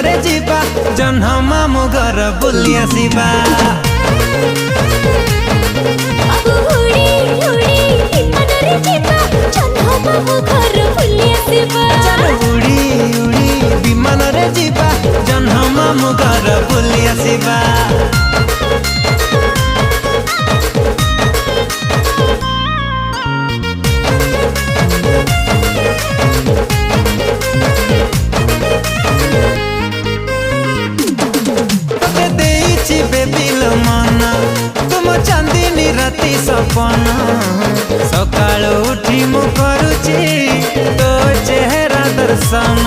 रे जीवा जन्ह मामु घर बुली आसीबा। अब उड़ी उड़ी विमान रे जीवा जन्ह मामु घर बुली आसीबा। उड़ी उड़ी विमान रे जीवा जन्ह मामु घर बुली आसीबा। तुम चांदनी राति सपना सकाल उठी मु करुची तो चेहरा दर्शन।